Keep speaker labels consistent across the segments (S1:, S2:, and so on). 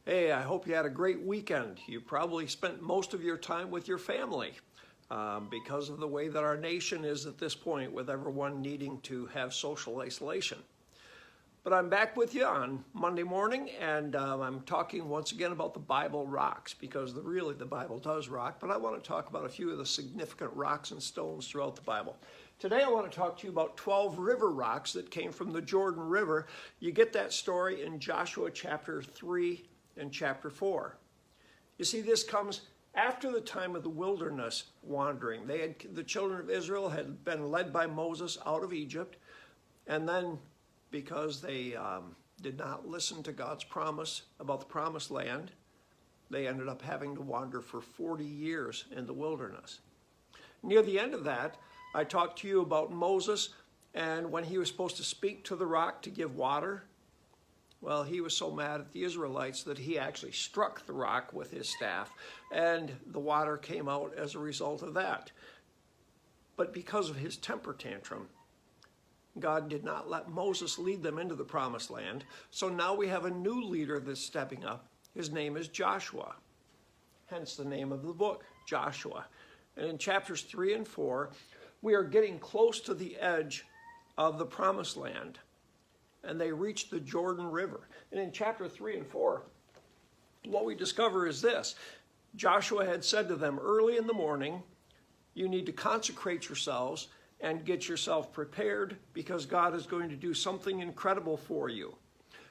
S1: Hey, I hope you had a great weekend. You probably spent most of your time with your family because of the way that our nation is at this point, with everyone needing to have social isolation. But I'm back with you on Monday morning, and I'm talking once again about the Bible rocks, because really the Bible does rock, but I want to talk about a few of the significant rocks and stones throughout the Bible. Today I want to talk to you about 12 river rocks that came from the Jordan River. You get that story in Joshua chapter 3 and chapter 4. You see, this comes after the time of the wilderness wandering. The children of Israel had been led by Moses out of Egypt, and then because they did not listen to God's promise about the promised land, they ended up having to wander for 40 years in the wilderness. Near the end of that, I talked to you about Moses, and when he was supposed to speak to the rock to give water, well, he was so mad at the Israelites that he actually struck the rock with his staff, and the water came out as a result of that. But because of his temper tantrum, God did not let Moses lead them into the promised land. So now we have a new leader that's stepping up. His name is Joshua, hence the name of the book, Joshua. And in chapters 3 and 4, we are getting close to the edge of the promised land, and they reach the Jordan River. And in chapter 3 and 4, what we discover is this. Joshua had said to them early in the morning, you need to consecrate yourselves and get yourself prepared, because God is going to do something incredible for you.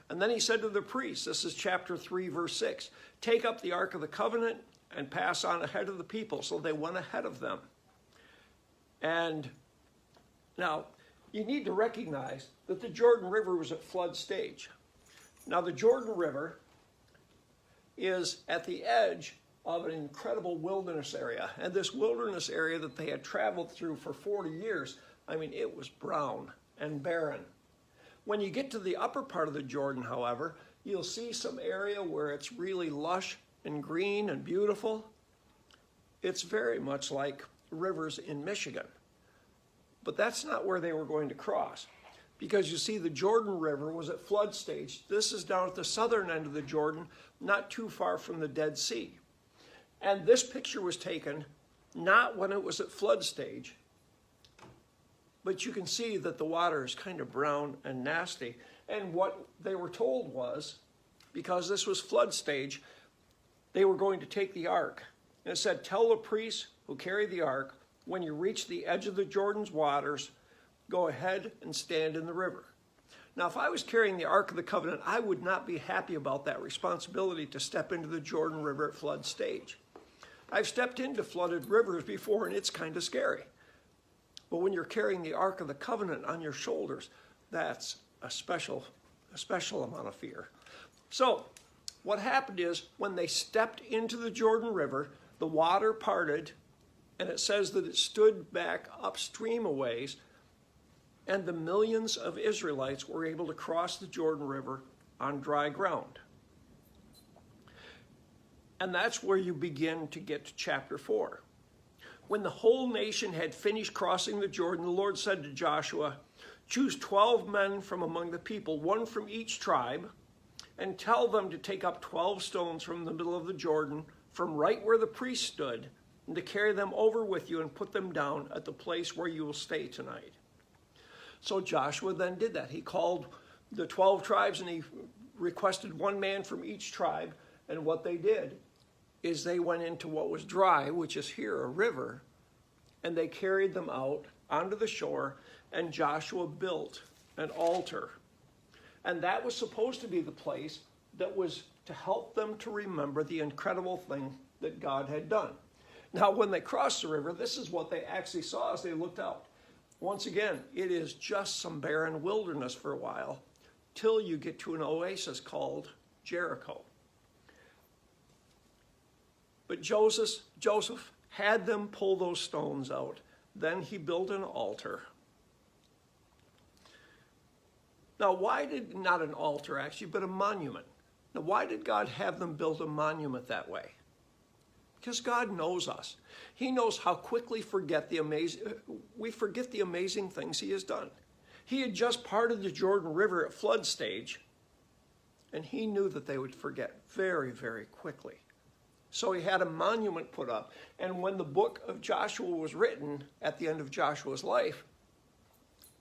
S1: And then he said to the priests, this is chapter 3, verse 6, take up the Ark of the Covenant and pass on ahead of the people. So they went ahead of them. And now, you need to recognize that the Jordan River was at flood stage. Now, the Jordan River is at the edge of an incredible wilderness area. And this wilderness area that they had traveled through for 40 years, I mean, it was brown and barren. When you get to the upper part of the Jordan, however, you'll see some area where it's really lush and green and beautiful. It's very much like rivers in Michigan. But that's not where they were going to cross, because you see the Jordan River was at flood stage. This is down at the southern end of the Jordan, not too far from the Dead Sea. And this picture was taken not when it was at flood stage, but you can see that the water is kind of brown and nasty. And what they were told was, because this was flood stage, they were going to take the ark. And it said, tell the priests who carry the ark, when you reach the edge of the Jordan's waters, go ahead and stand in the river. Now, if I was carrying the Ark of the Covenant, I would not be happy about that responsibility to step into the Jordan River at flood stage. I've stepped into flooded rivers before, and it's kind of scary. But when you're carrying the Ark of the Covenant on your shoulders, that's a special amount of fear. So what happened is, when they stepped into the Jordan River, the water parted, and it says that it stood back upstream a ways, and the millions of Israelites were able to cross the Jordan River on dry ground. And that's where you begin to get to chapter 4. When the whole nation had finished crossing the Jordan, the Lord said to Joshua, choose 12 men from among the people, one from each tribe, and tell them to take up 12 stones from the middle of the Jordan, from right where the priest stood, and to carry them over with you and put them down at the place where you will stay tonight. So Joshua then did that. He called the 12 tribes, and he requested one man from each tribe. And what they did is they went into what was dry, which is here a river, and they carried them out onto the shore, and Joshua built an altar. And that was supposed to be the place that was to help them to remember the incredible thing that God had done. Now, when they crossed the river, this is what they actually saw as they looked out. Once again, it is just some barren wilderness for a while, till you get to an oasis called Jericho. But Joseph had them pull those stones out. Then he built an altar. Now, not an altar actually, but a monument. Now, why did God have them build a monument that way? Because God knows us. He knows how quickly we forget the amazing things he has done. He had just parted the Jordan River at flood stage, And he knew that they would forget very, very quickly. So he had a monument put up. And when the book of Joshua was written at the end of Joshua's life,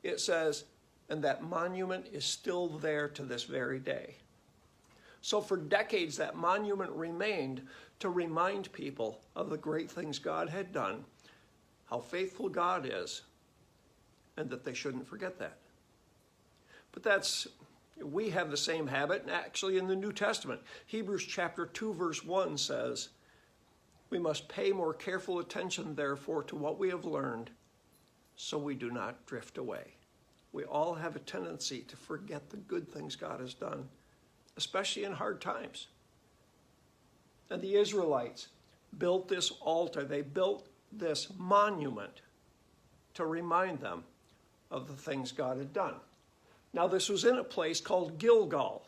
S1: it says, and that monument is still there to this very day. So for decades, that monument remained to remind people of the great things God had done, how faithful God is, and that they shouldn't forget that. But we have the same habit, and actually in the New Testament. Hebrews chapter 2, verse 1 says, we must pay more careful attention, therefore, to what we have learned, so we do not drift away. We all have a tendency to forget the good things God has done, especially in hard times. And the Israelites built this altar. They built this monument to remind them of the things God had done. Now, this was in a place called Gilgal.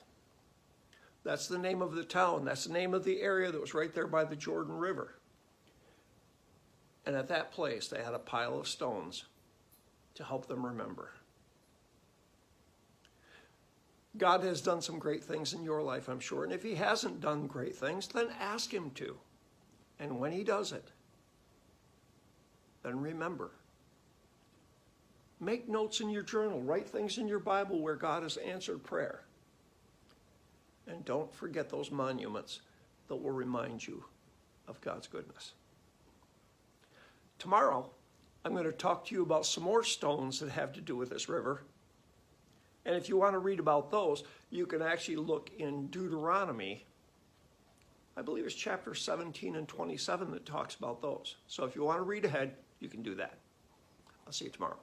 S1: That's the name of the town. That's the name of the area that was right there by the Jordan River. And at that place, they had a pile of stones to help them remember. God has done some great things in your life, I'm sure. And if he hasn't done great things, then ask him to. And when he does it, then remember. Make notes in your journal. Write things in your Bible where God has answered prayer. And don't forget those monuments that will remind you of God's goodness. Tomorrow, I'm going to talk to you about some more stones that have to do with this river. And if you want to read about those, you can actually look in Deuteronomy. I believe it's chapter 17 and 27 that talks about those. So if you want to read ahead, you can do that. I'll see you tomorrow.